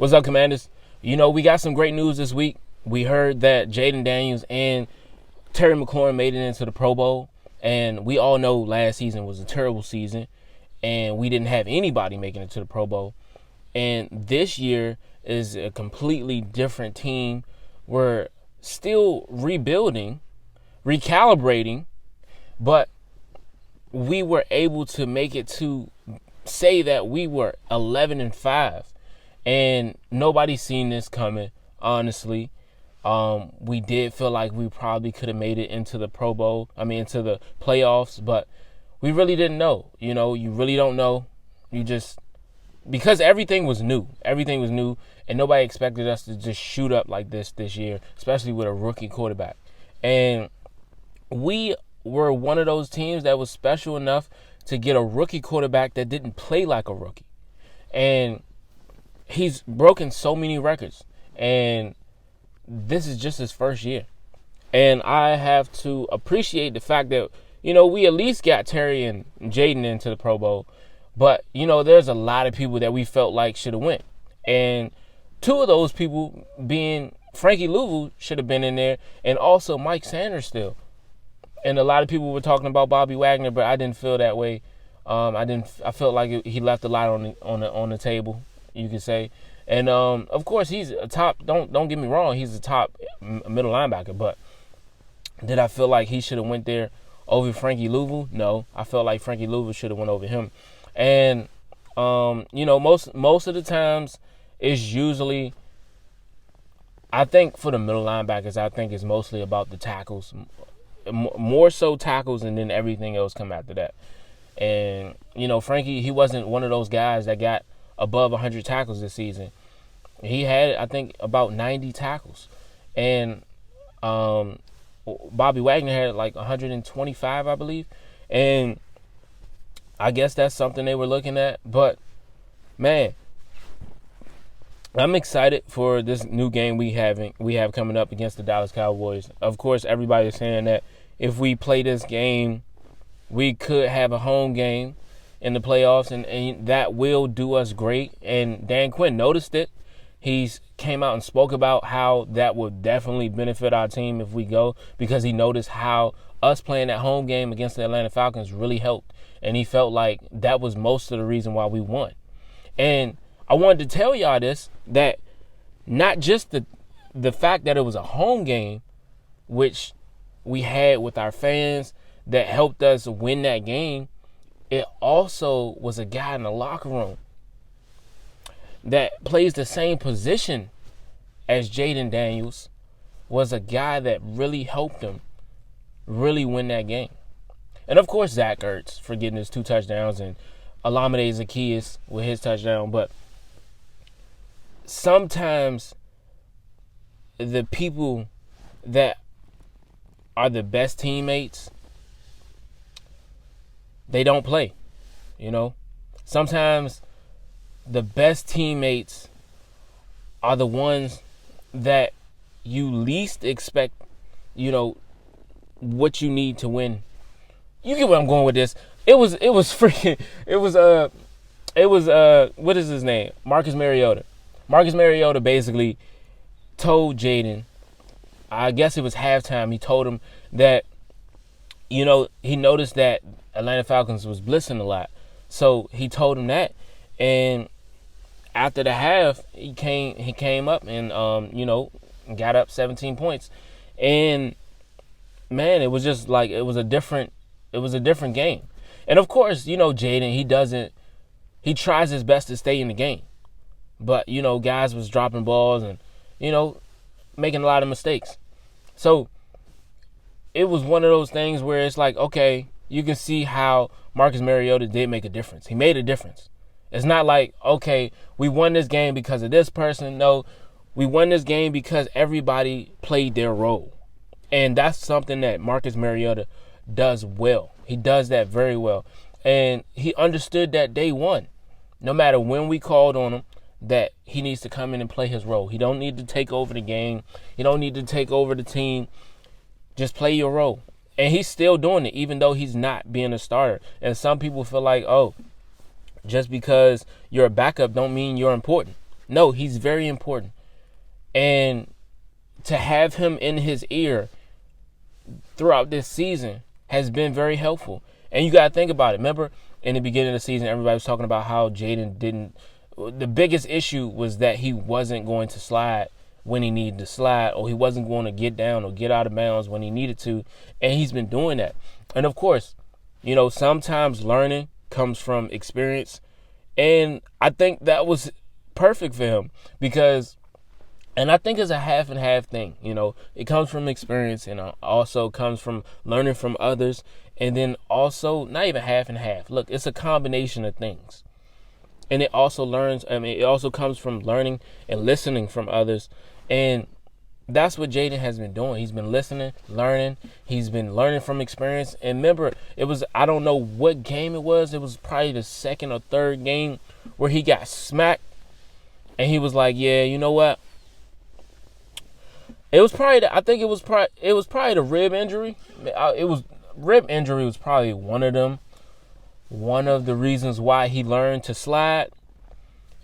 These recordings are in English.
What's up, Commanders? We got some great news this week. We heard that Jayden Daniels and Terry McLaurin made it into the Pro Bowl. And we all know last season was a terrible season. And we didn't have anybody making it to the Pro Bowl. And this year is a completely different team. We're still rebuilding, recalibrating, but we were able to make it to say that we were 11-5, and nobody's seen this coming. Honestly, we did feel like we probably could have made it into the into the playoffs, but we really didn't know. You really don't know. Because everything was new, and nobody expected us to just shoot up like this year, especially with a rookie quarterback. And we were one of those teams that was special enough to get a rookie quarterback that didn't play like a rookie. And he's broken so many records. And this is just his first year. And I have to appreciate the fact that, we at least got Terry and Jayden into the Pro Bowl. But, there's a lot of people that we felt like should have went. And two of those people being Frankie Louvu should have been in there, and also Mike Sanders still. And a lot of people were talking about Bobby Wagner, but I didn't feel that way. I felt like he left a lot on the table, you could say. And of course he's a top. Don't get me wrong, he's a top middle linebacker. But did I feel like he should have went there over Frankie Louvu? No, I felt like Frankie Louvu should have went over him. And most of the times it's usually, I think for the middle linebackers, I think it's mostly about the tackles. More so tackles, and then everything else come after that. And Frankie, he wasn't one of those guys that got above 100 tackles this season. He had, I think, about 90 tackles, and Bobby Wagner had like 125, I believe. And I guess that's something they were looking at. But man, I'm excited for this new game we have coming up against the Dallas Cowboys. Of course, everybody's saying that if we play this game, we could have a home game in the playoffs, and that will do us great. And Dan Quinn noticed it. He's came out and spoke about how that would definitely benefit our team if we go, because he noticed how us playing that home game against the Atlanta Falcons really helped. And he felt like that was most of the reason why we won. And I wanted to tell y'all this, that not just the fact that it was a home game, which we had with our fans that helped us win that game, it also was a guy in the locker room that plays the same position as Jayden Daniels, was a guy that really helped him really win that game. And of course, Zach Ertz for getting his 2 touchdowns, and Olamide Zaccheaus with his touchdown. But sometimes the people that are the best teammates, they don't play. Sometimes the best teammates are the ones that you least expect, what you need to win. You get where I'm going with this. It was what is his name? Marcus Mariota. Marcus Mariota basically told Jayden, I guess it was halftime, he told him that, he noticed that Atlanta Falcons was blitzing a lot. So he told him that. And after the half, he came up and, got up 17 points. And, man, it was just like, it was a different game. And, of course, Jayden, he tries his best to stay in the game. But, guys was dropping balls and, making a lot of mistakes. So it was one of those things where it's like, okay, you can see how Marcus Mariota did make a difference. He made a difference. It's not like, okay, we won this game because of this person. No, we won this game because everybody played their role. And that's something that Marcus Mariota does well. He does that very well. And he understood that day one, no matter when we called on him, that he needs to come in and play his role. He don't need to take over the game. He don't need to take over the team. Just play your role. And he's still doing it, even though he's not being a starter. And some people feel like, oh, just because you're a backup don't mean you're important. No, he's very important. And to have him in his ear throughout this season has been very helpful. And you got to think about it. Remember, in the beginning of the season, everybody was talking about how Jayden didn't. The biggest issue was that he wasn't going to slide when he needed to slide, or he wasn't going to get down or get out of bounds when he needed to. And he's been doing that. And of course, sometimes learning comes from experience. And I think that was perfect for him because, and I think it's a half and half thing. It comes from experience and also comes from learning from others. And then also not even half and half. Look, it's a combination of things. And it also it also comes from learning and listening from others. And that's what Jayden has been doing. He's been listening, learning. He's been learning from experience. And remember, I don't know what game it was. It was probably the second or third game where he got smacked. And he was like, yeah, you know what? It was probably, the rib injury. Rib injury was probably one of them. One of the reasons why he learned to slide.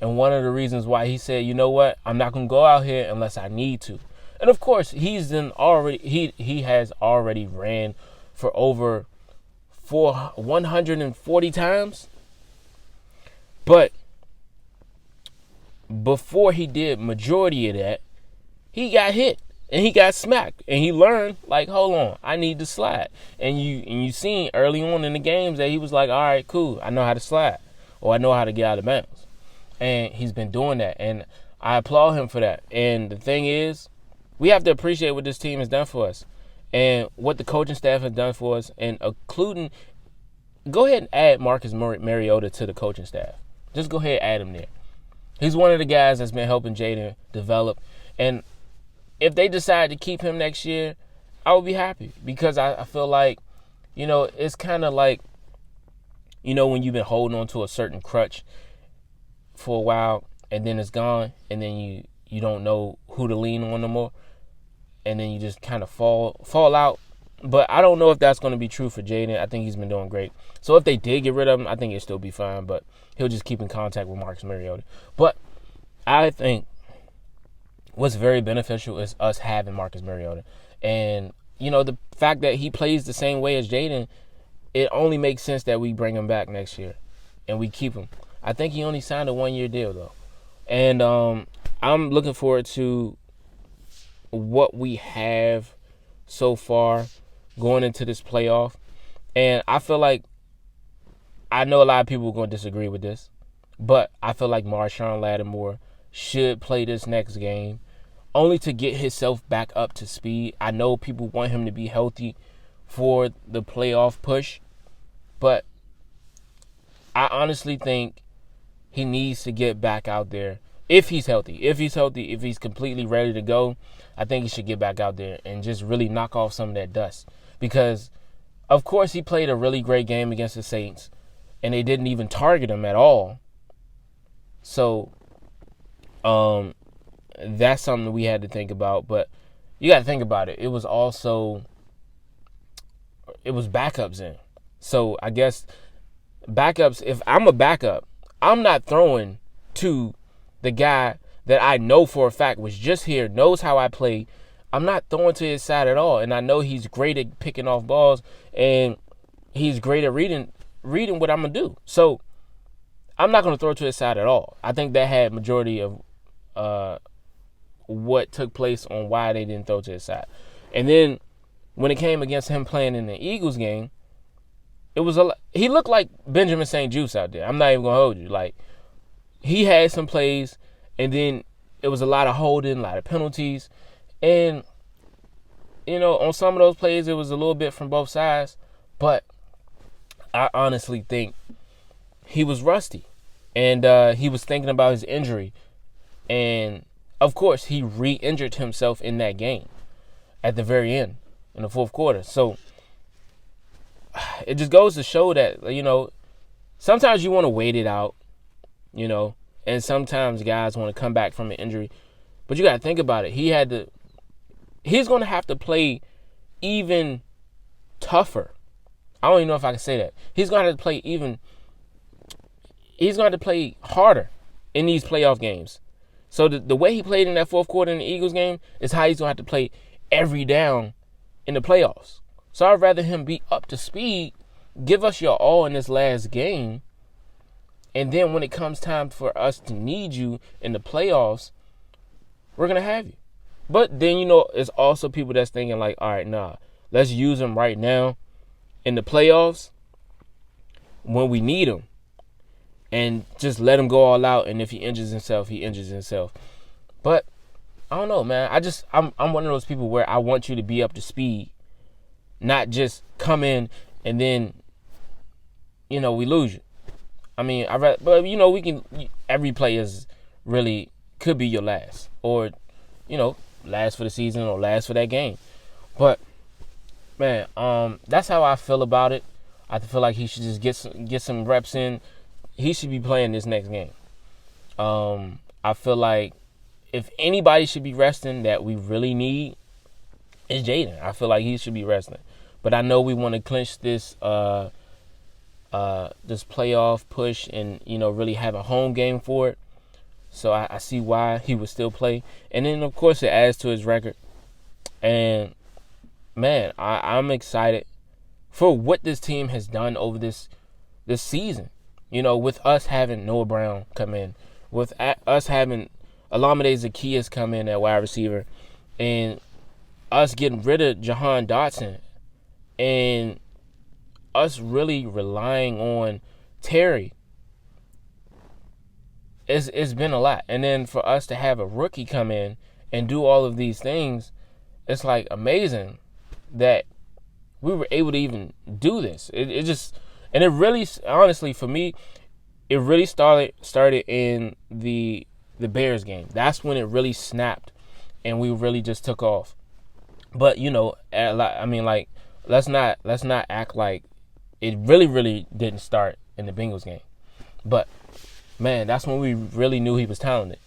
And one of the reasons why he said, you know what? I'm not going to go out here unless I need to. And of course, he has already ran for over 140 times. But before he did majority of that, he got hit and he got smacked and he learned, like, hold on, I need to slide. And you seen early on in the games that he was like, all right, cool, I know how to slide, or I know how to get out of bounds. And he's been doing that, and I applaud him for that. And the thing is, we have to appreciate what this team has done for us and what the coaching staff has done for us, and including, go ahead and add Marcus Mariota to the coaching staff. Just go ahead and add him there. He's one of the guys that's been helping Jayden develop. And if they decide to keep him next year, I would be happy because I feel like, it's kind of like, when you've been holding on to a certain crutch for a while and then it's gone and then you don't know who to lean on no more and then you just kind of fall out. But I don't know if that's going to be true for Jayden. I think he's been doing great. So if they did get rid of him, I think it'd still be fine, but he'll just keep in contact with Marcus Mariota. But I think what's very beneficial is us having Marcus Mariota. And, the fact that he plays the same way as Jayden, it only makes sense that we bring him back next year and we keep him. I think he only signed a 1-year deal, though. And I'm looking forward to what we have so far going into this playoff. And I feel like, I know a lot of people are going to disagree with this, but I feel like Marshawn Lattimore should play this next game only to get himself back up to speed. I know people want him to be healthy for the playoff push, but I honestly think he needs to get back out there if he's healthy. If he's completely ready to go, I think he should get back out there and just really knock off some of that dust. Because, of course, he played a really great game against the Saints, and they didn't even target him at all. So, that's something we had to think about. But you got to think about it. It was backups in. So, I guess backups, if I'm a backup, I'm not throwing to the guy that I know for a fact was just here, knows how I play. I'm not throwing to his side at all. And I know he's great at picking off balls, and he's great at reading what I'm going to do. So I'm not going to throw to his side at all. I think that had majority of what took place on why they didn't throw to his side. And then when it came against him playing in the Eagles game, he looked like Benjamin St. Juice out there. I'm not even going to hold you. Like, he had some plays, and then it was a lot of holding, a lot of penalties. And, on some of those plays, it was a little bit from both sides. But I honestly think he was rusty. And he was thinking about his injury. And, of course, he re-injured himself in that game at the very end, in the fourth quarter. So it just goes to show that, sometimes you want to wait it out, and sometimes guys want to come back from an injury. But you got to think about it. He's going to have to play even tougher. I don't even know if I can say that. He's going to have to play harder in these playoff games So the way he played in that fourth quarter in the Eagles game is how he's going to have to play every down in the playoffs. So I'd rather him be up to speed, give us your all in this last game, and then when it comes time for us to need you in the playoffs, we're going to have you. But then, it's also people that's thinking like, all right, nah, let's use him right now in the playoffs when we need him. And just let him go all out. And if he injures himself, he injures himself. But I don't know, man. I'm one of those people where I want you to be up to speed, not just come in and then, we lose you. I mean, but we can. Every play is really could be your last, or last for the season or last for that game. But man, that's how I feel about it. I feel like he should just get some reps in. He should be playing this next game. I feel like if anybody should be resting that we really need, it's Jayden. I feel like he should be resting. But I know we want to clinch this this playoff push and really have a home game for it. So I see why he would still play. And then of course it adds to his record. And man, I'm excited for what this team has done over this season. With us having Noah Brown come in, with us having Olamide Zaccheaus come in at wide receiver, and us getting rid of Jahan Dotson, and us really relying on Terry. It's been a lot. And then for us to have a rookie come in and do all of these things, it's like amazing that we were able to even do this. It just, and it really, honestly, for me, it really started in the Bears game. That's when it really snapped, and we really just took off. But let's not act like it really didn't start in the Bengals game. But man, that's when we really knew he was talented.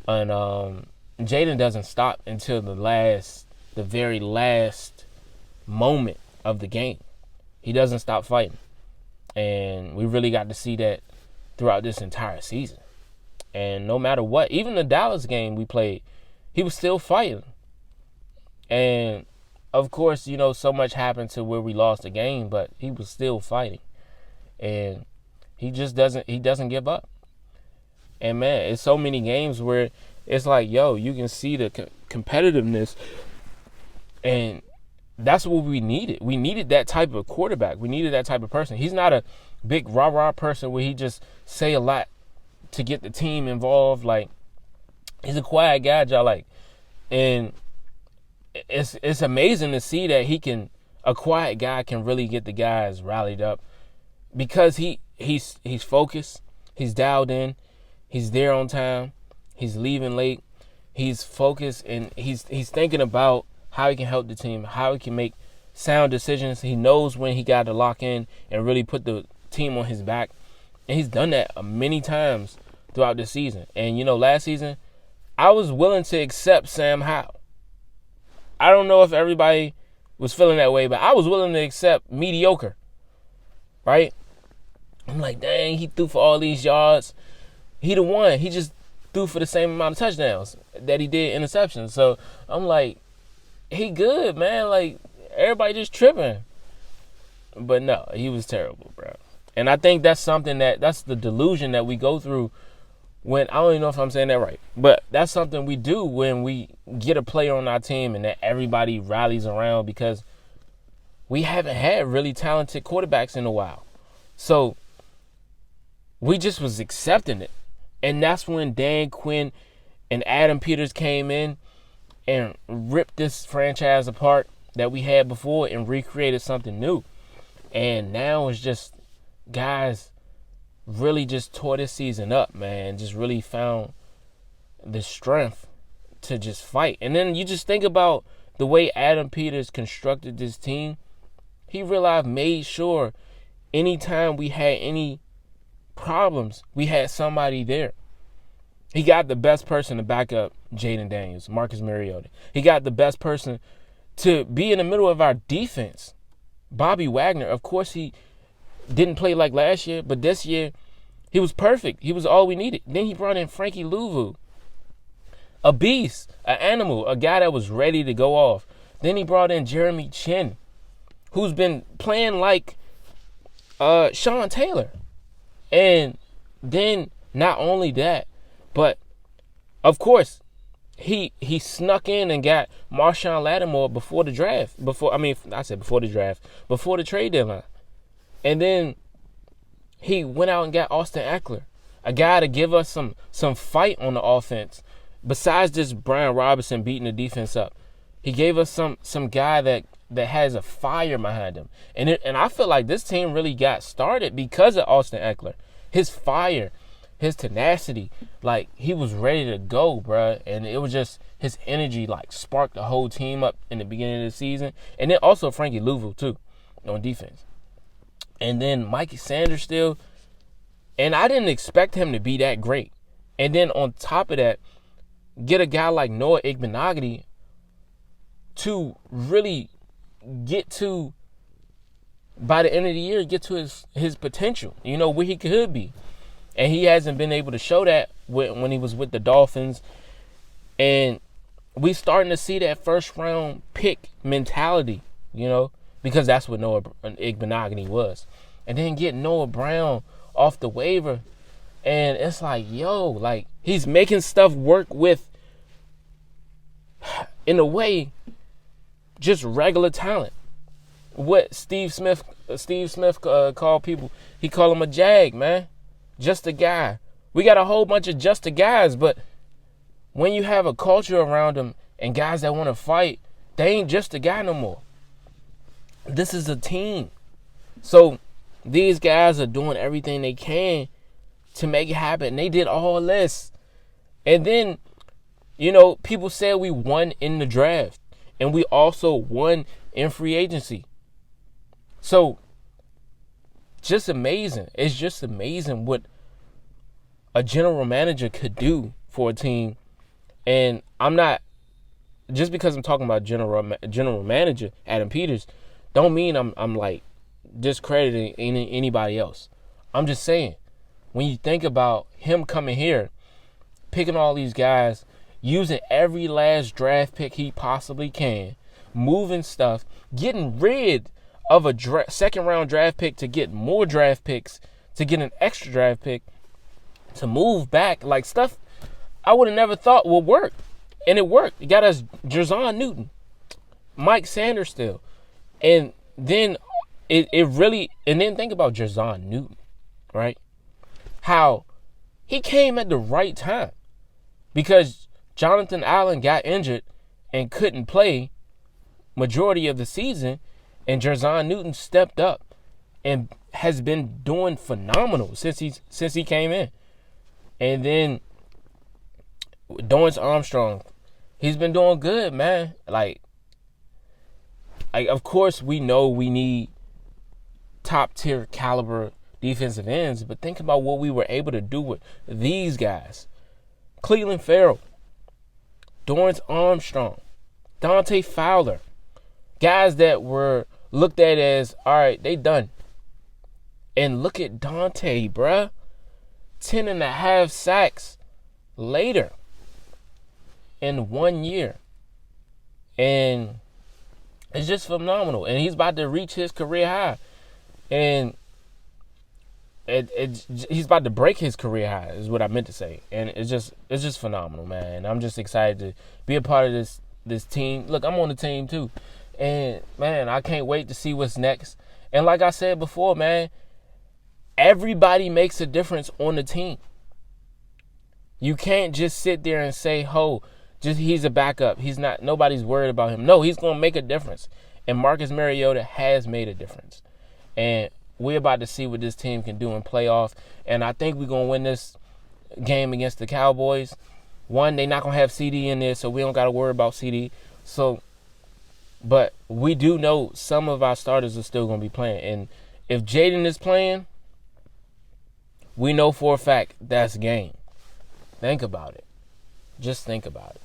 And Jayden doesn't stop until the very last moment of the game. He doesn't stop fighting. And we really got to see that throughout this entire season. And no matter what, even the Dallas game we played, he was still fighting. And of course, so much happened to where we lost the game, but he was still fighting. And he doesn't give up. And man, it's so many games where it's like, you can see the competitiveness, and that's what we needed. We needed that type of quarterback. We needed that type of person. He's not a big rah-rah person where he just say a lot to get the team involved. Like, he's a quiet guy, and it's amazing to see that a quiet guy can really get the guys rallied up, because he's focused, he's dialed in, he's there on time, he's leaving late, he's focused, and he's thinking about how he can help the team, how he can make sound decisions. He knows when he got to lock in and really put the team on his back. And he's done that many times throughout the season. And, last season, I was willing to accept Sam Howell. I don't know if everybody was feeling that way, but I was willing to accept mediocre, right? I'm like, dang, he threw for all these yards. He the one. He just threw for the same amount of touchdowns that he did interceptions. So I'm like, he good, man. Like, everybody just tripping. But no, he was terrible, bro. And I think that's that's the delusion that we go through when, I don't even know if I'm saying that right, but that's something we do when we get a player on our team and that everybody rallies around, because we haven't had really talented quarterbacks in a while. So we just was accepting it. And that's when Dan Quinn and Adam Peters came in and ripped this franchise apart that we had before and recreated something new. And now it's just guys really just tore this season up, man. Just really found the strength to just fight. And then you just think about the way Adam Peters constructed this team. He made sure anytime we had any problems, we had somebody there. He got the best person to back up Jayden Daniels, Marcus Mariota. He got the best person to be in the middle of our defense, Bobby Wagner. Of course, he didn't play like last year, but this year he was perfect. He was all we needed. Then he brought in Frankie Louvu. a beast, an animal, a guy that was ready to go off. Then he brought in Jeremy Chin, who's been playing like Sean Taylor. And then not only that, but of course, he snuck in and got Marshawn Lattimore before the draft. Before the trade deadline. And then he went out and got Austin Eckler, a guy to give us some fight on the offense. Besides just Brian Robinson beating the defense up, he gave us some guy that has a fire behind him. And I feel like this team really got started because of Austin Eckler. His fire, his tenacity, like he was ready to go, bruh. And it was just his energy like sparked the whole team up in the beginning of the season. And then also Frankie Louisville too on defense. And then Mikey Sanders still. And I didn't expect him to be that great. And then on top of that, get a guy like Noah Igbenogany to really get to, by the end of the year, get to his potential, where he could be. And he hasn't been able to show that when he was with the Dolphins. And we starting to see that first round pick mentality, because that's what Noah Igbenogany was. And then get Noah Brown off the waiver. And it's like, like he's making stuff work with, in a way, just regular talent. What Steve Smith called people, he called him a jag, man. Just a guy. We got a whole bunch of just a guys, but when you have a culture around them and guys that want to fight, they ain't just a guy no more. This is a team. So these guys are doing everything they can to make it happen. They did all this. And then, people said we won in the draft. And we also won in free agency. So, just amazing. It's just amazing what a general manager could do for a team. And I'm not, just because I'm talking about general manager Adam Peters, don't mean I'm like discrediting anybody else. I'm just saying, when you think about him coming here, picking all these guys, using every last draft pick he possibly can, moving stuff, getting rid of a second-round draft pick to get more draft picks, to get an extra draft pick, to move back, like stuff I would have never thought would work. And it worked. It got us Jerzon Newton, Mike Sanders still. And then it really, and then think about Jerzon Newton, right? How he came at the right time. Because Jonathan Allen got injured and couldn't play majority of the season, and Jerzon Newton stepped up and has been doing phenomenal since he came in. And then Dorrance Armstrong, he's been doing good, man. Like of course we know we need top tier caliber defensive ends, but think about what we were able to do with these guys. Cleveland Farrell, Dorrance Armstrong, Dante Fowler, guys that were looked at as, all right, they done. And look at Dante, bruh. 10.5 sacks later in 1 year. And it's just phenomenal. And he's about to reach his career high. And he's about to break his career high, is what I meant to say. And it's just phenomenal, man. And I'm just excited to be a part of this team. Look, I'm on the team too. And, man, I can't wait to see what's next. And like I said before, man, everybody makes a difference on the team. You can't just sit there and say, he's a backup. He's not, nobody's worried about him. No, he's going to make a difference. And Marcus Mariota has made a difference. And we're about to see what this team can do in playoff. And I think we're going to win this game against the Cowboys. One, they're not going to have CD in there, so we don't got to worry about CD. But we do know some of our starters are still going to be playing. And if Jayden is playing, we know for a fact that's game. Think about it. Just think about it.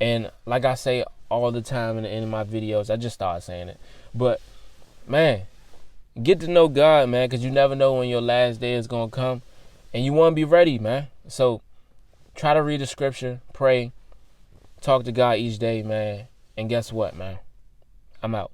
And like I say all the time in the end of my videos, I just started saying it. But, man, get to know God, man, because you never know when your last day is going to come. And you want to be ready, man. So try to read the scripture, pray, talk to God each day, man. And guess what, man? I'm out.